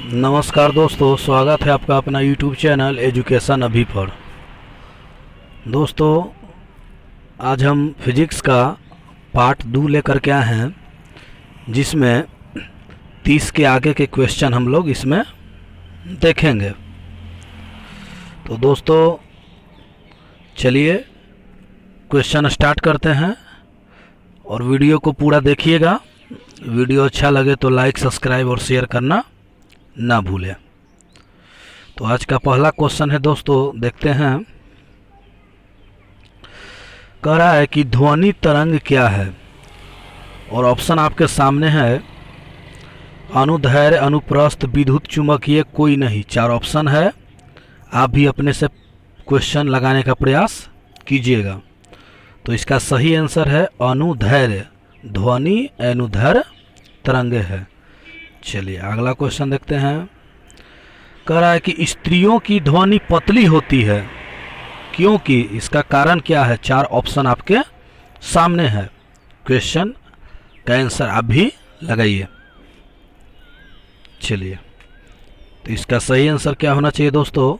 नमस्कार दोस्तों, स्वागत है आपका अपना YouTube चैनल एजुकेशन अभी पर। दोस्तों, आज हम फिजिक्स का पार्ट 2 लेकर के आए हैं, जिसमें 30 के आगे के क्वेश्चन हम लोग इसमें देखेंगे। तो दोस्तों चलिए क्वेश्चन स्टार्ट करते हैं और वीडियो को पूरा देखिएगा। वीडियो अच्छा लगे तो लाइक, सब्सक्राइब और शेयर करना ना भूलें। तो आज का पहला क्वेश्चन है दोस्तों, देखते हैं। कह रहा है कि ध्वनि तरंग क्या है, और ऑप्शन आपके सामने है। अनुदैर्घ्य, अनुप्रस्थ, विद्युत चुंबकीय, कोई नहीं। 4 ऑप्शन है। आप भी अपने से क्वेश्चन लगाने का प्रयास कीजिएगा। तो इसका सही आंसर है अनुदैर्घ्य। ध्वनि अनुदैर्घ्य तरंग है। चलिए अगला क्वेश्चन देखते हैं। कह रहा है कि स्त्रियों की ध्वनि पतली होती है, क्योंकि इसका कारण क्या है। 4 ऑप्शन आपके सामने है। क्वेश्चन का आंसर आप भी लगाइए। चलिए, तो इसका सही आंसर क्या होना चाहिए दोस्तों।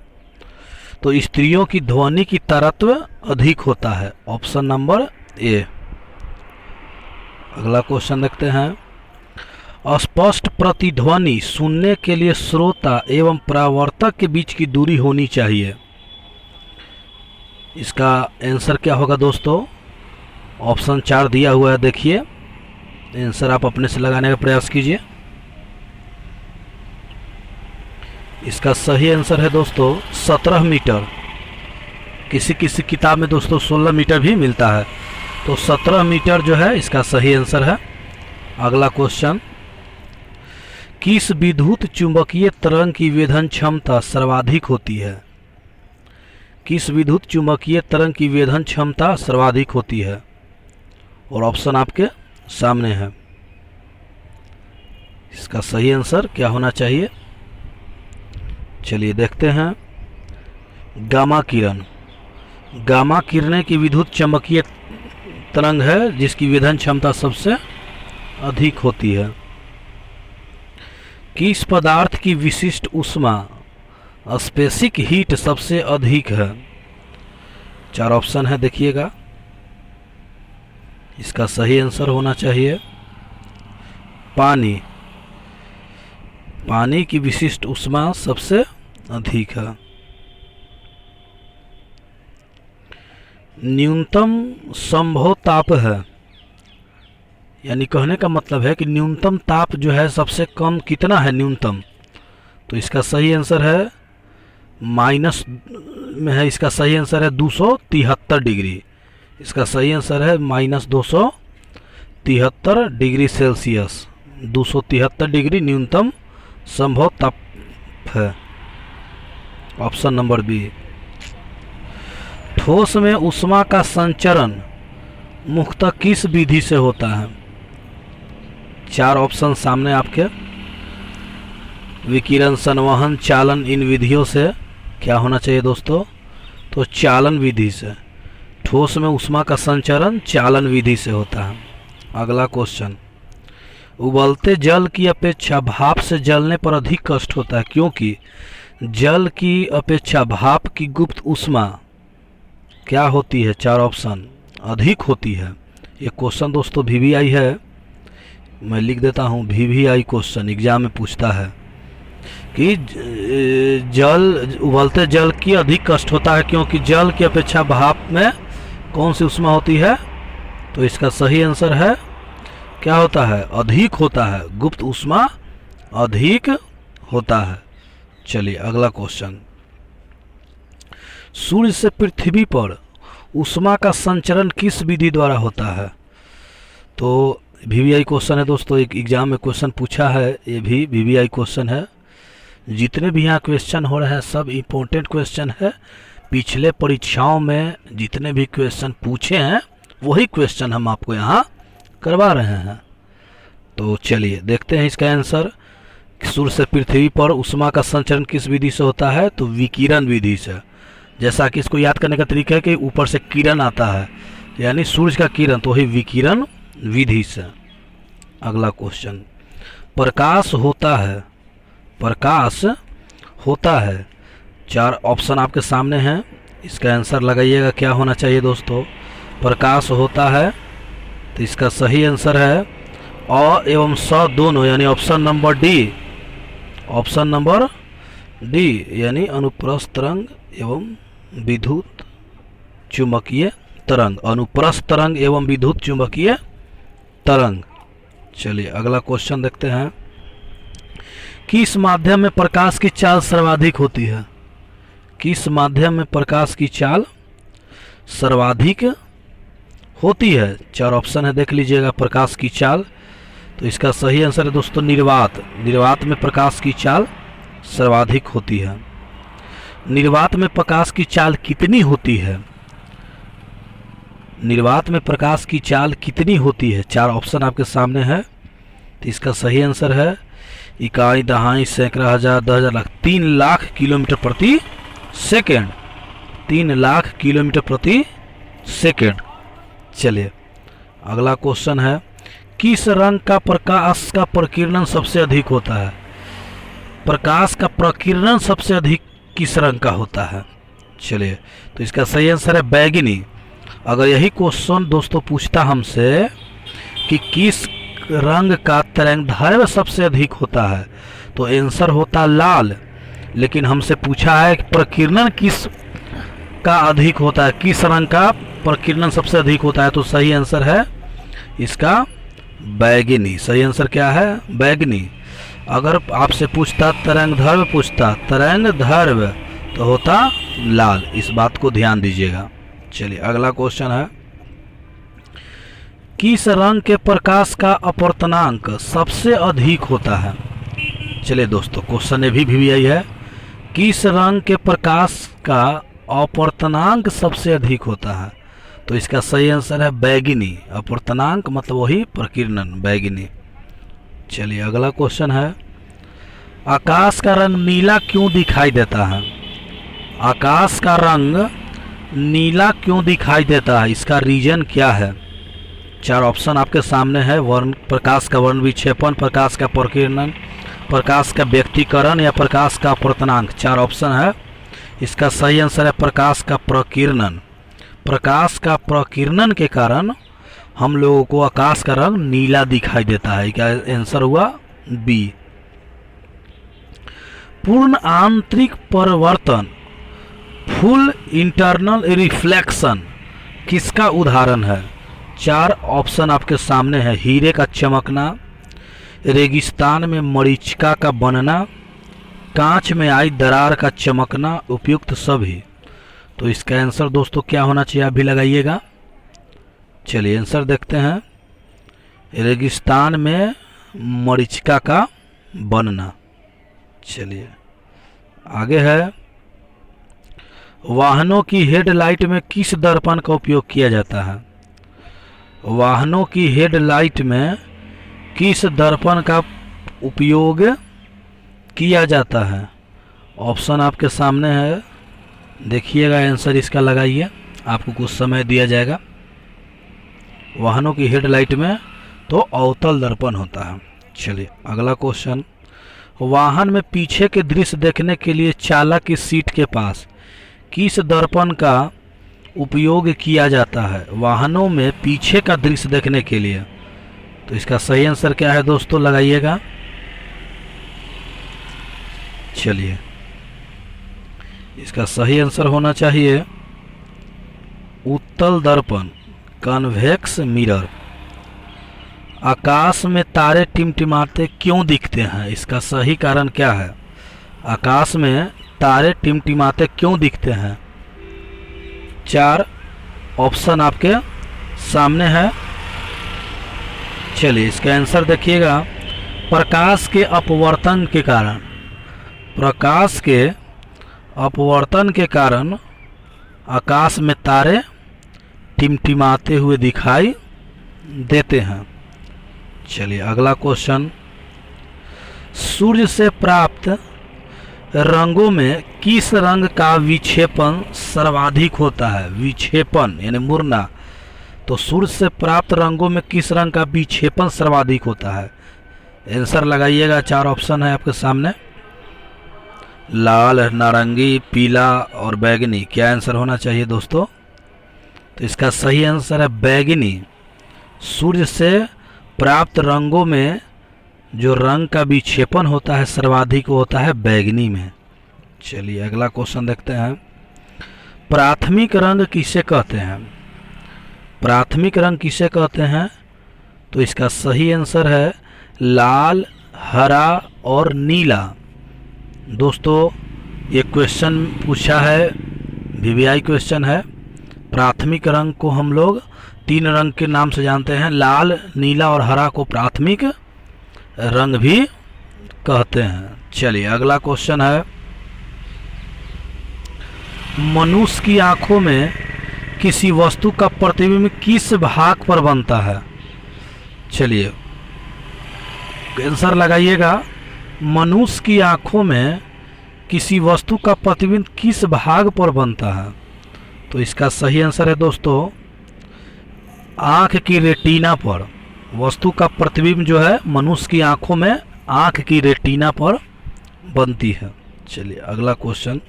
तो स्त्रियों की ध्वनि की तरत्व अधिक होता है। Option number A. अगला क्वेश्चन देखते हैं। अस्पष्ट प्रतिध्वनि सुनने के लिए श्रोता एवं परावर्तक के बीच की दूरी होनी चाहिए। इसका आंसर क्या होगा दोस्तों। ऑप्शन 4 दिया हुआ है, देखिए। आंसर आप अपने से लगाने का प्रयास कीजिए। इसका सही आंसर है दोस्तों 17 मीटर। किसी किसी किताब में दोस्तों 16 मीटर भी मिलता है, तो 17 मीटर जो है इसका सही आंसर है। अगला क्वेश्चन। किस विद्युत चुंबकीय तरंग की वेधन क्षमता सर्वाधिक होती है। किस विद्युत चुंबकीय तरंग की वेधन क्षमता सर्वाधिक होती है, और ऑप्शन आपके सामने है। इसका सही आंसर क्या होना चाहिए। चलिए देखते हैं। गामा किरण। गामा किरणें की विद्युत चुंबकीय तरंग है, जिसकी वेधन क्षमता सबसे अधिक होती है। किस पदार्थ की विशिष्ट ऊष्मा स्पेसिफिक हीट सबसे अधिक है। 4 ऑप्शन है, देखिएगा। इसका सही आंसर होना चाहिए पानी। पानी की विशिष्ट ऊष्मा सबसे अधिक है। न्यूनतम संभव ताप है, यानी कहने का मतलब है कि न्यूनतम ताप जो है सबसे कम कितना है न्यूनतम। तो इसका सही आंसर है माइनस में है। इसका सही आंसर है 273 डिग्री। इसका सही आंसर है -273 डिग्री सेल्सियस। 273 डिग्री न्यूनतम संभव ताप है। Option number B. ठोस में ऊष्मा का संचरण मुख्यतः किस विधि से होता है। 4 ऑप्शन सामने आपके। विकिरण, संवहन, चालन। इन विधियों से क्या होना चाहिए दोस्तों। तो चालन विधि से। ठोस में ऊष्मा का संचरण चालन विधि से होता है। अगला क्वेश्चन। उबलते जल की अपेक्षा भाप से जलने पर अधिक कष्ट होता है, क्योंकि जल की अपेक्षा भाप की गुप्त ऊष्मा क्या होती है। 4 ऑप्शन अधिक होती है। ये क्वेश्चन दोस्तों VVI है, मैं लिख देता हूँ। VVI क्वेश्चन एग्जाम में पूछता है कि जल, उबलते जल की अधिक कष्ट होता है, क्योंकि जल की अपेक्षा भाप में कौन सी ऊष्मा होती है। तो इसका सही आंसर है क्या होता है, अधिक होता है। गुप्त ऊष्मा अधिक होता है। चलिए अगला क्वेश्चन। सूर्य से पृथ्वी पर ऊष्मा का संचरण किस विधि द्वारा होता है। तो VVI क्वेश्चन है दोस्तों, एक एग्जाम में क्वेश्चन पूछा है। ये भी VVI क्वेश्चन है। जितने भी यहाँ क्वेश्चन हो रहे हैं सब इम्पोर्टेंट क्वेश्चन है। पिछले परीक्षाओं में जितने भी क्वेश्चन पूछे हैं वही क्वेश्चन हम आपको यहाँ करवा रहे हैं। तो चलिए देखते हैं इसका आंसर। सूर्य से पृथ्वी पर ऊष्मा का संचरण किस विधि से होता है। तो विकिरण विधि से। जैसा कि इसको याद करने का तरीका है कि ऊपर से किरण आता है, यानी सूर्य का किरण, तो वही विकिरण विधि से। अगला क्वेश्चन। प्रकाश होता है प्रकाश होता है। 4 ऑप्शन आपके सामने हैं, इसका आंसर लगाइएगा क्या होना चाहिए दोस्तों। प्रकाश होता है, तो इसका सही आंसर है अ एवं स दोनों, यानी option number D. Option number D यानी अनुप्रस्थ तरंग एवं विद्युत चुंबकीय तरंग, अनुप्रस्थ तरंग एवं विद्युत चुंबकीय तरंग। चलिए अगला क्वेश्चन देखते हैं। किस माध्यम में प्रकाश की चाल सर्वाधिक होती है? किस माध्यम में प्रकाश की चाल सर्वाधिक होती है? 4 ऑप्शन है, देख लीजिएगा प्रकाश की चाल। तो इसका सही आंसर है दोस्तों निर्वात। निर्वात में प्रकाश की चाल सर्वाधिक होती है। निर्वात में प्रकाश की चाल कितनी होती है? निर्वात में प्रकाश की चाल कितनी होती है? 4 ऑप्शन आपके सामने है, तो इसका सही आंसर है इकाई, दहाई, सैकड़ा, हजार, 10,000, लाख। 3 लाख किलोमीटर प्रति सेकेंड। 3 लाख किलोमीटर प्रति सेकेंड। चलिए अगला क्वेश्चन है। किस रंग का प्रकाश का प्रकीर्णन सबसे अधिक होता है? प्रकाश का प्रकीर्णन सबसे अधिक किस रंग का होता है? चलिए तो इसका सही आंसर है बैगनी। अगर यही क्वेश्चन दोस्तों पूछता हमसे कि किस रंग का तरंगदैर्घ्य सबसे अधिक होता है, तो आंसर होता लाल। लेकिन हमसे पूछा है कि प्रकीर्णन किस का अधिक होता है, किस रंग का प्रकीर्णन सबसे अधिक होता है, तो सही आंसर है इसका बैगनी। सही आंसर क्या है? बैगनी। अगर आपसे पूछता तरंगदैर्घ्य, पूछता तरंगदैर्घ्य, तो होता लाल। इस बात को ध्यान दीजिएगा। चलिए अगला क्वेश्चन है। किस रंग के प्रकाश का अपवर्तनांक सबसे अधिक होता है? चलिए दोस्तों क्वेश्चन ये भी यही है, किस रंग के प्रकाश का अपवर्तनांक सबसे अधिक होता है, तो इसका सही आंसर है बैगनी। अपवर्तनांक मतलब वही प्रकीर्णन, बैगनी। चलिए अगला क्वेश्चन है। आकाश का रंग नीला क्यों दिखाई देता है? आकाश का रंग नीला क्यों दिखाई देता है, इसका रीजन क्या है? 4 ऑप्शन आपके सामने है। वर्ण, प्रकाश का वर्ण विक्षेपण, प्रकाश का प्रकीर्णन, प्रकाश का व्यक्तीकरण या प्रकाश का अपवर्तनांक। 4 ऑप्शन है, इसका सही आंसर है प्रकाश का प्रकीर्णन। प्रकाश का प्रकीर्णन के कारण हम लोगों को आकाश का रंग नीला दिखाई देता है। क्या आंसर हुआ? बी। पूर्ण आंतरिक परिवर्तन, फुल इंटरनल रिफ्लेक्शन किसका उदाहरण है? 4 ऑप्शन आपके सामने है। हीरे का चमकना, रेगिस्तान में मरीचिका का बनना, कांच में आई दरार का चमकना, उपयुक्त सभी। तो इसका आंसर दोस्तों क्या होना चाहिए, आप भी लगाइएगा। चलिए आंसर देखते हैं। रेगिस्तान में मरीचिका का बनना। चलिए आगे है। वाहनों की हेडलाइट में किस दर्पण का उपयोग किया जाता है? वाहनों की हेडलाइट में किस दर्पण का उपयोग किया जाता है? ऑप्शन आपके सामने है, देखिएगा आंसर इसका लगाइए, आपको कुछ समय दिया जाएगा। वाहनों की हेडलाइट में तो अवतल दर्पण होता है। चलिए अगला क्वेश्चन। वाहन में पीछे के दृश्य देखने के लिए चालक की सीट के पास किस दर्पण का उपयोग किया जाता है? वाहनों में पीछे का दृश्य देखने के लिए, तो इसका सही आंसर क्या है दोस्तों, लगाइएगा। चलिए इसका सही आंसर होना चाहिए उत्तल दर्पण, कन्वेक्स मिरर। आकाश में तारे टिमटिमाते क्यों दिखते हैं, इसका सही कारण क्या है? आकाश में तारे टिमटिमाते क्यों दिखते हैं? 4 ऑप्शन आपके सामने है। चलिए इसका आंसर देखिएगा। प्रकाश के अपवर्तन के कारण, प्रकाश के अपवर्तन के कारण आकाश में तारे टिमटिमाते हुए दिखाई देते हैं। चलिए अगला क्वेश्चन। सूर्य से प्राप्त रंगों में किस रंग का विक्षेपण सर्वाधिक होता है? विक्षेपण यानी मुड़ना। तो सूर्य से प्राप्त रंगों में किस रंग का विक्षेपण सर्वाधिक होता है? आंसर लगाइएगा। 4 ऑप्शन है आपके सामने। लाल, नारंगी, पीला और बैगनी, क्या आंसर होना चाहिए दोस्तों? तो इसका सही आंसर है बैगनी। सूर्य से प्राप्त रंगों में जो रंग का विक्षेपण होता है सर्वाधिक होता है बैगनी में। चलिए अगला क्वेश्चन देखते हैं। प्राथमिक रंग किसे कहते हैं? प्राथमिक रंग किसे कहते हैं? तो इसका सही आंसर है लाल, हरा और नीला। दोस्तों ये क्वेश्चन पूछा है, वीवीआई क्वेश्चन है। प्राथमिक रंग को हम लोग 3 रंग के नाम से जानते हैं। लाल, नीला और हरा को प्राथमिक रंग भी कहते हैं। चलिए अगला क्वेश्चन है। मनुष्य की आंखों में किसी वस्तु का प्रतिबिंब किस भाग पर बनता है? चलिए आंसर लगाइएगा। मनुष्य की आंखों में किसी वस्तु का प्रतिबिंब किस भाग पर बनता है? तो इसका सही आंसर है दोस्तों आँख की रेटिना पर। वस्तु का प्रतिबिंब जो है मनुष्य की आंखों में आँख की रेटिना पर बनती है। चलिए अगला क्वेश्चन।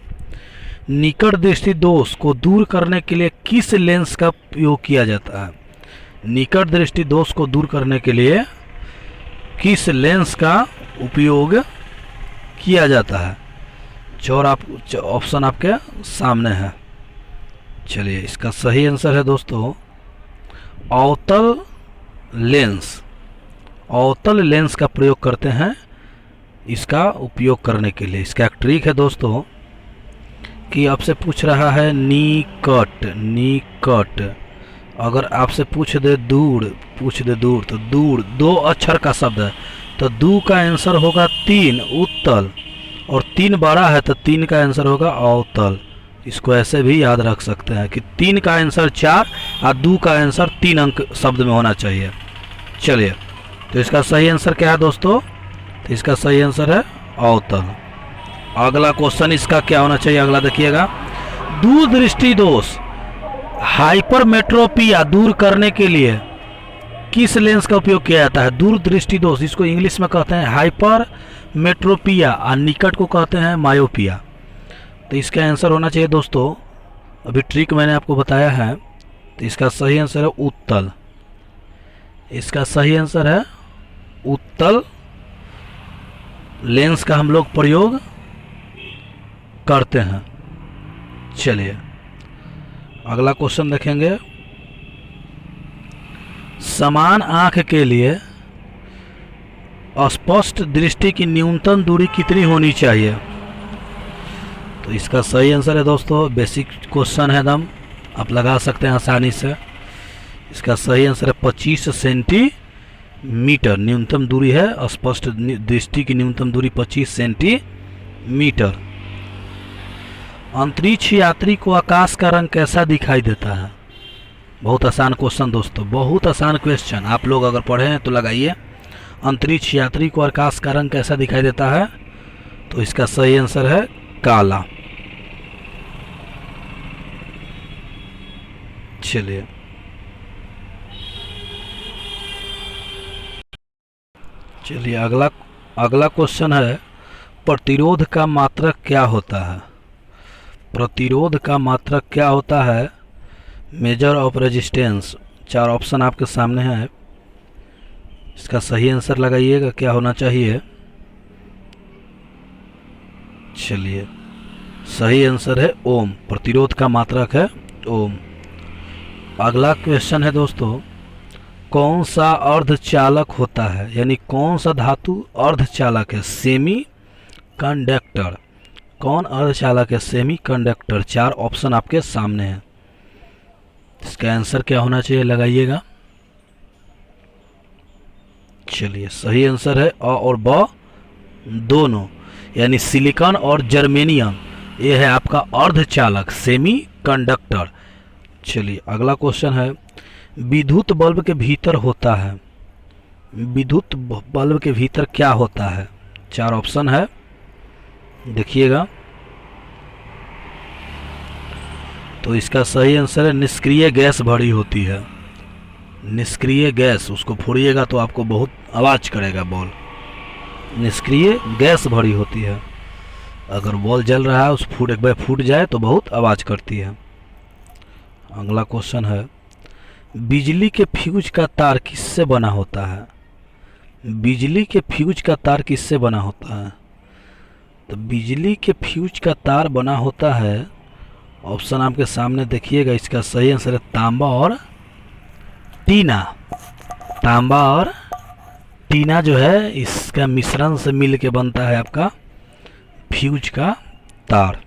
निकट दृष्टि दोष को दूर करने के लिए किस लेंस का उपयोग किया जाता है? निकट दृष्टि दोष को दूर करने के लिए किस लेंस का उपयोग किया जाता है? ऑप्शन आपके सामने है। चलिए इसका सही आंसर है दोस्तों अवतल लेंस। अवतल लेंस का प्रयोग करते हैं इसका उपयोग करने के लिए। इसका एक ट्रिक है दोस्तों कि आपसे पूछ रहा है निकट, निकट, अगर आपसे पूछ दे दूर तो दूर 2 अक्षर का शब्द है तो दू का आंसर होगा 3 उत्तल, और 3 बड़ा है तो 3 का आंसर होगा अवतल। इसको ऐसे भी याद रख सकते हैं कि 3 का आंसर 4 और 2 का आंसर 3 अंक शब्द में होना चाहिए। चलिए तो इसका सही आंसर क्या है दोस्तों? तो इसका सही आंसर है अवतल। अगला क्वेश्चन इसका क्या होना चाहिए? अगला देखिएगा। दूरदृष्टि दोष हाइपरमेट्रोपिया दूर करने के लिए किस लेंस का उपयोग किया जाता है? दूरदृष्टि दोष, इसको इंग्लिश में कहते हैं हाइपरमेट्रोपिया और निकट को कहते हैं मायोपिया। तो इसका आंसर होना चाहिए दोस्तों, अभी ट्रिक मैंने आपको बताया है, तो इसका सही आंसर है उत्तल। इसका सही आंसर है उत्तल लेंस का हम लोग प्रयोग करते हैं। चलिए अगला क्वेश्चन देखेंगे। समान आंख के लिए स्पष्ट दृष्टि की न्यूनतम दूरी कितनी होनी चाहिए? तो इसका सही आंसर है दोस्तों, बेसिक क्वेश्चन है एकदम, आप लगा सकते हैं आसानी से। इसका सही आंसर है 25 सेंटीमीटर न्यूनतम दूरी है। स्पष्ट दृष्टि की न्यूनतम दूरी 25 सेंटीमीटर। अंतरिक्ष यात्री को आकाश का रंग कैसा दिखाई देता है? बहुत आसान क्वेश्चन दोस्तों, बहुत आसान क्वेश्चन। आप लोग अगर पढ़े हैं तो लगाइए। अंतरिक्ष यात्री को आकाश का रंग कैसा दिखाई देता है? तो इसका सही आंसर है काला। चलिए अगला क्वेश्चन है। प्रतिरोध का मात्रक क्या होता है? प्रतिरोध का मात्रक क्या होता है? Measure of resistance. 4 ऑप्शन आपके सामने है, इसका सही आंसर लगाइएगा क्या होना चाहिए। चलिए सही आंसर है ओम। प्रतिरोध का मात्रक है ओम। अगला क्वेश्चन है दोस्तों, कौन सा अर्धचालक होता है, यानी कौन सा धातु अर्धचालक है? Semi conductor. कौन अर्धचालक है? Semi conductor. 4 ऑप्शन आपके सामने हैं, इसका आंसर क्या होना चाहिए लगाइएगा। चलिए सही आंसर है अ और ब दोनों, यानी सिलिकॉन और जर्मेनियम, ये है आपका अर्धचालक सेमी कंडक्टर। चलिए अगला क्वेश्चन है। विद्युत बल्ब के भीतर होता है, विद्युत बल्ब के भीतर क्या होता है? 4 ऑप्शन है, देखिएगा। तो इसका सही आंसर है निष्क्रिय गैस भरी होती है। निष्क्रिय गैस, उसको फोड़िएगा तो आपको बहुत आवाज करेगा बॉल। निष्क्रिय गैस भरी होती है। अगर बॉल जल रहा है, उस फूट एक बार फूट जाए तो बहुत आवाज़ करती है। अगला क्वेश्चन है, बिजली के फ्यूज का तार किससे बना होता है? बिजली के फ्यूज का तार किससे बना होता है? तो बिजली के फ्यूज का तार बना होता है, ऑप्शन आपके सामने देखिएगा, इसका सही आंसर है तांबा और टीना। तांबा और टीना जो है इसका मिश्रण से मिल के बनता है आपका फ्यूज का तार।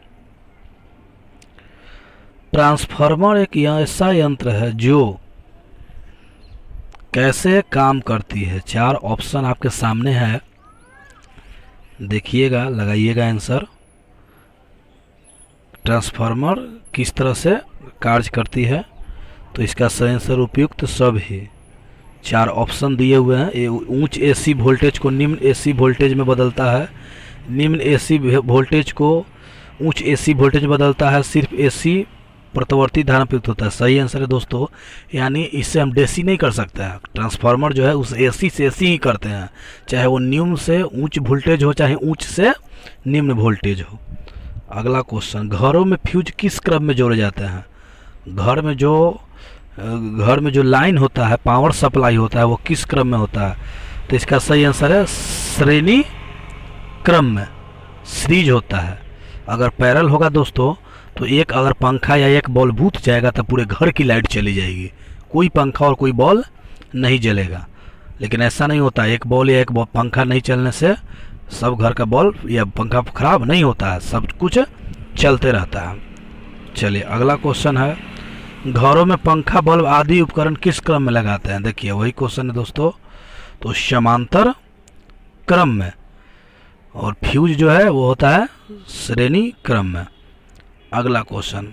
ट्रांसफार्मर एक ऐसा यंत्र है जो कैसे काम करती है? 4 ऑप्शन आपके सामने है, देखिएगा, लगाइएगा आंसर। ट्रांसफार्मर किस तरह से कार्य करती है? तो इसका सही आंसर उपयुक्त सब ही। 4 ऑप्शन दिए हुए हैं। उच्च एसी वोल्टेज को निम्न एसी वोल्टेज में बदलता है, निम्न एसी वोल्टेज को उच्च एसी वोल्टेज में बदलता है, सिर्फ एसी प्रतिवर्ती धारा प्रयुक्त होता है। सही आंसर है दोस्तों, यानी इससे हम डीसी नहीं कर सकते हैं। ट्रांसफार्मर जो है उस एसी से एसी ही करते हैं, चाहे वो निम्न से उच्च वोल्टेज हो, चाहे उच्च से निम्न वोल्टेज हो। अगला क्वेश्चन, घरों में फ्यूज किस क्रम में जोड़े जाते हैं? घर में जो लाइन होता है, पावर सप्लाई होता है, वो किस क्रम में होता है? तो इसका सही आंसर है श्रेणी क्रम में, सीरीज होता है। अगर पैरेलल होगा दोस्तों तो एक अगर पंखा या एक बॉल बूथ जाएगा तो पूरे घर की लाइट चली जाएगी, कोई पंखा और कोई बॉल नहीं जलेगा। लेकिन ऐसा नहीं होता, एक बॉल या एक पंखा नहीं चलने से सब घर का बॉल या पंखा खराब नहीं होता है, सब कुछ चलते रहता है। चलिए अगला क्वेश्चन है, घरों में पंखा बल्ब आदि उपकरण किस क्रम में लगाते हैं? देखिए वही क्वेश्चन है दोस्तों, तो समांतर क्रम में, और फ्यूज जो है वो होता है श्रेणी क्रम में। अगला क्वेश्चन,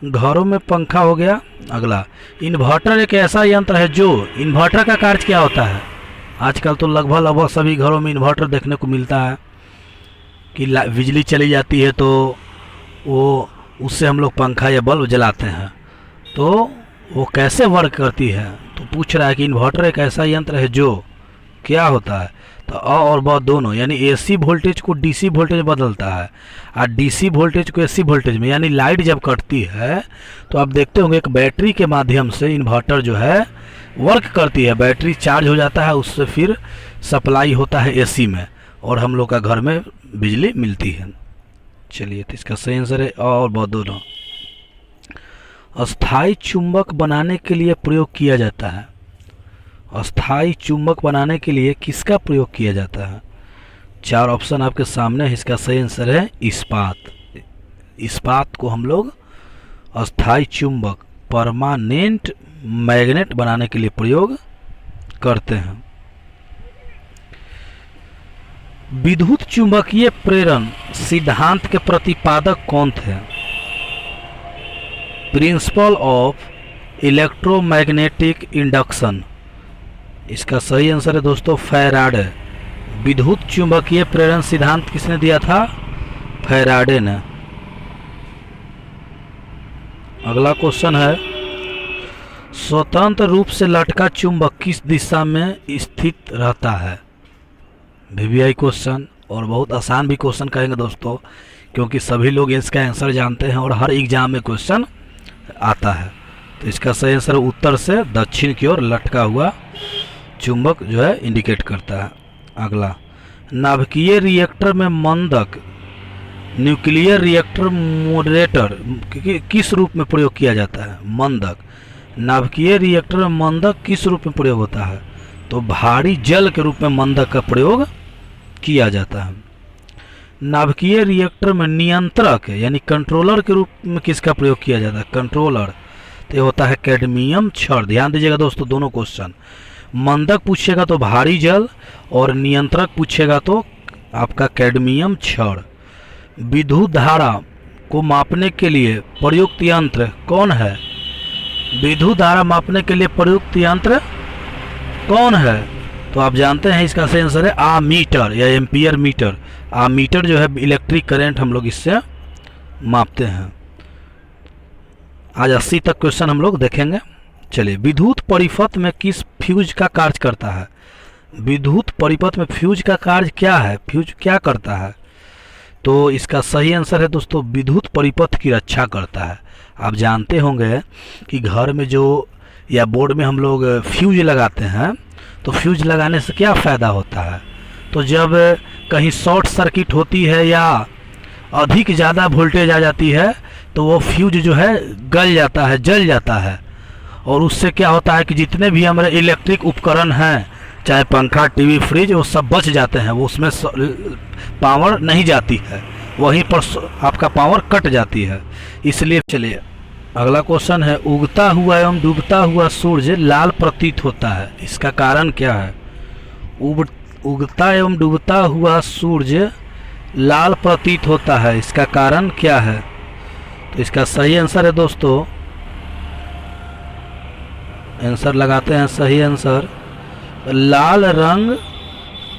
घरों में पंखा हो गया। अगला, इन्वर्टर एक ऐसा यंत्र है जो, इन्वर्टर का कार्य क्या होता है? आजकल तो लगभग सभी घरों में इन्वर्टर देखने को मिलता है कि बिजली चली जाती है तो वो उससे हम लोग पंखा या बल्ब जलाते हैं। तो वो कैसे वर्क करती है? तो पूछ रहा है कि इन्वर्टर एक ऐसा यंत्र है जो क्या होता है? तो अ और ब दोनों, यानी एसी वोल्टेज को डीसी वोल्टेज बदलता है और डीसी वोल्टेज को एसी वोल्टेज में, यानी लाइट जब कटती है तो आप देखते होंगे एक बैटरी के माध्यम से इन्वर्टर जो है वर्क करती है। बैटरी चार्ज हो जाता है, उससे फिर सप्लाई होता है एसी में और हम लोग का घर में बिजली मिलती है। चलिए तो इसका सही आंसर है अ और ब दोनों। अस्थाई चुंबक बनाने के लिए प्रयोग किया जाता है। अस्थाई चुंबक बनाने के लिए किसका प्रयोग किया जाता है? 4 ऑप्शन आपके सामने है, इसका सही आंसर है इस्पात। इस्पात को हम लोग अस्थाई चुंबक, परमानेंट मैग्नेट बनाने के लिए प्रयोग करते हैं। विद्युत चुंबकीय प्रेरण सिद्धांत के प्रतिपादक कौन थे? Principle of electromagnetic induction. इसका सही आंसर है दोस्तों फैराडे। विद्युत चुंबकीय प्रेरण सिद्धांत किसने दिया था? फैराडे ने। अगला क्वेश्चन है, स्वतंत्र रूप से लटका चुंबक किस दिशा में स्थित रहता है? वीवीआई क्वेश्चन, और बहुत आसान भी क्वेश्चन कहेंगे दोस्तों, क्योंकि सभी लोग इसका आंसर जानते हैं और हर एग्जाम में क्वेश्चन आता है। तो इसका सही आंसर उत्तर से दक्षिण की ओर लटका हुआ चुंबक जो है इंडिकेट करता है। अगला, नाभिकीय रिएक्टर में मंदक न्यूक्लियर रिएक्टर मॉडरेटर किस रूप में प्रयोग किया जाता है? मंदक, नाभिकीय रिएक्टर में मंदक किस रूप में प्रयोग होता है? तो भारी जल के रूप में मंदक का प्रयोग किया जाता है। नाभिकीय रिएक्टर में नियंत्रक यानी कंट्रोलर के रूप में किसका प्रयोग किया जाता है? कंट्रोलर, तो ये होता है कैडमियम छड़। ध्यान दीजिएगा दोस्तों, दोनों क्वेश्चन, मंदक पूछेगा तो भारी जल और नियंत्रक पूछेगा तो आपका कैडमियम छड़। विद्युत धारा को मापने के लिए प्रयुक्त यंत्र कौन है? विद्युत धारा मापने के लिए प्रयुक्त यंत्र कौन है? तो आप जानते हैं इसका सही आंसर है आमीटर या एम्पियर मीटर। आमीटर जो है इलेक्ट्रिक करंट हम लोग इससे मापते हैं। आज 80 तक क्वेश्चन हम लोग देखेंगे। चलिए, विद्युत परिपथ में किस फ्यूज का कार्य करता है? विद्युत परिपथ में फ्यूज का कार्य क्या है? फ्यूज क्या करता है? तो इसका सही आंसर है दोस्तों विद्युत परिपथ की रक्षा करता है। आप जानते होंगे कि घर में जो या बोर्ड में हम लोग फ्यूज लगाते हैं, तो फ्यूज लगाने से क्या फ़ायदा होता है, तो जब कहीं शॉर्ट सर्किट होती है या अधिक ज़्यादा वोल्टेज आ जाती है तो वो फ्यूज जो है गल जाता है, जल जाता है, और उससे क्या होता है कि जितने भी हमारे इलेक्ट्रिक उपकरण हैं, चाहे पंखा, टीवी, फ्रिज, वो सब बच जाते हैं, वो उसमें पावर नहीं जाती है, वहीं पर आपका पावर कट जाती है। इसलिए चलिए अगला क्वेश्चन है, उगता हुआ एवं डूबता हुआ सूर्य लाल प्रतीत होता है, इसका कारण क्या है? उगता एवं डूबता हुआ सूर्य लाल प्रतीत होता है, इसका कारण क्या है? तो इसका सही आंसर है दोस्तों, आंसर लगाते हैं सही आंसर, लाल रंग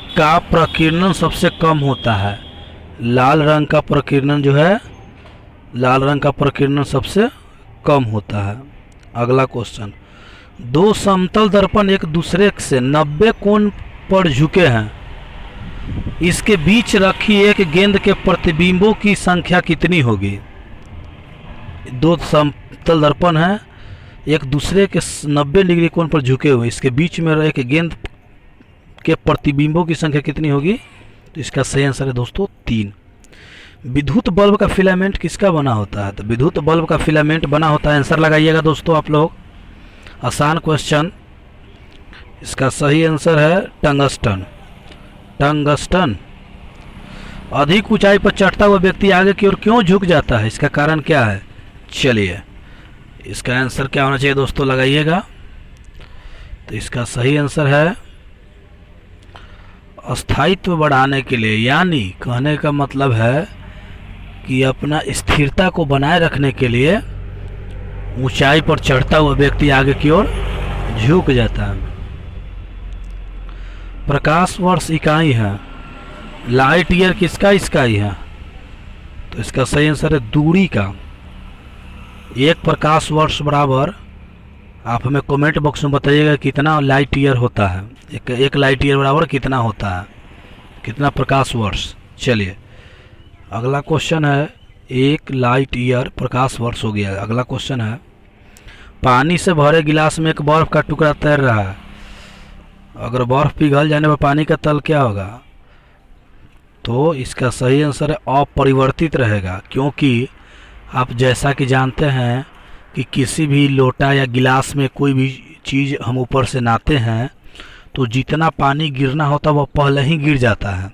का प्रकीर्णन सबसे कम होता है। लाल रंग का प्रकीर्णन जो है, लाल रंग का प्रकीर्णन सबसे कम होता है। अगला क्वेश्चन, दो समतल दर्पण एक दूसरे से 90 कोण पर झुके हैं, इसके बीच रखी एक गेंद के प्रतिबिंबों की संख्या कितनी होगी? दो समतल दर्पण हैं, एक दूसरे के 90 डिग्री कोण पर झुके हुए, इसके बीच में एक गेंद के प्रतिबिंबों की संख्या कितनी होगी? तो इसका सही आंसर है दोस्तों 3। विद्युत बल्ब का फिलामेंट किसका बना होता है? तो विद्युत बल्ब का फिलामेंट बना होता है, आंसर लगाइएगा दोस्तों आप लोग, आसान क्वेश्चन। इसका सही आंसर है टंगस्टन। टंगस्टन। अधिक ऊंचाई पर चढ़ता हुआ व्यक्ति आगे की ओर क्यों झुक जाता है, इसका कारण क्या है? चलिए इसका आंसर क्या होना चाहिए दोस्तों, लगाइएगा। तो इसका सही आंसर है स्थायित्व बढ़ाने के लिए, यानी कहने का मतलब है कि अपना स्थिरता को बनाए रखने के लिए ऊंचाई पर चढ़ता हुआ व्यक्ति आगे की ओर झुक जाता है। प्रकाश वर्ष इकाई है, लाइट ईयर किसका इकाई है? तो इसका सही आंसर है दूरी का। एक प्रकाश वर्ष बराबर, आप हमें कमेंट बॉक्स में बताइएगा कितना लाइट ईयर होता है, एक लाइट ईयर बराबर कितना होता है, कितना प्रकाश वर्ष। चलिए अगला क्वेश्चन है, एक लाइट ईयर प्रकाश वर्ष हो गया। अगला क्वेश्चन है, पानी से भरे गिलास में एक बर्फ का टुकड़ा तैर रहा है, अगर बर्फ पिघल जाने पर पानी का तल क्या होगा? तो इसका सही आंसर है अपरिवर्तित रहेगा, क्योंकि आप जैसा कि जानते हैं कि किसी भी लोटा या गिलास में कोई भी चीज़ हम ऊपर से नाते हैं तो जितना पानी गिरना होता है वह पहले ही गिर जाता है।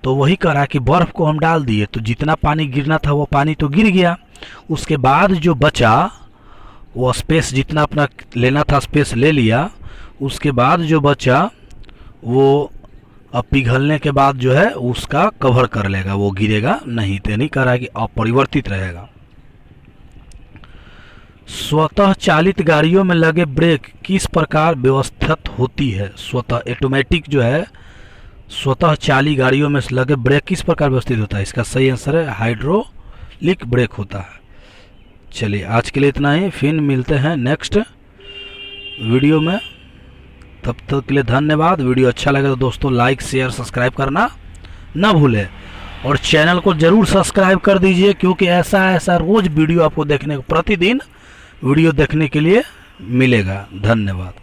तो वही करा कि बर्फ़ को हम डाल दिए तो जितना पानी गिरना था वो पानी तो गिर गया, उसके बाद जो बचा वो स्पेस जितना अपना लेना था स्पेस ले लिया, उसके बाद जो बचा वो अब पिघलने के बाद जो है उसका कवर कर लेगा, वो गिरेगा नहीं। तो नहीं कह रहा है कि अपरिवर्तित रहेगा। स्वतः चालित गाड़ियों में लगे ब्रेक किस प्रकार व्यवस्थित होती है? स्वतः ऑटोमेटिक जो है स्वतः चालित गाड़ियों में लगे ब्रेक किस प्रकार व्यवस्थित होता है? इसका सही आंसर है हाइड्रोलिक ब्रेक होता है। चलिए आज के लिए इतना ही, फिर मिलते हैं नेक्स्ट वीडियो में, तब तक के लिए धन्यवाद। वीडियो अच्छा लगे तो दोस्तों लाइक शेयर सब्सक्राइब करना ना भूलें, और चैनल को ज़रूर सब्सक्राइब कर दीजिए, क्योंकि ऐसा रोज़ वीडियो आपको देखने को, प्रतिदिन वीडियो देखने के लिए मिलेगा। धन्यवाद।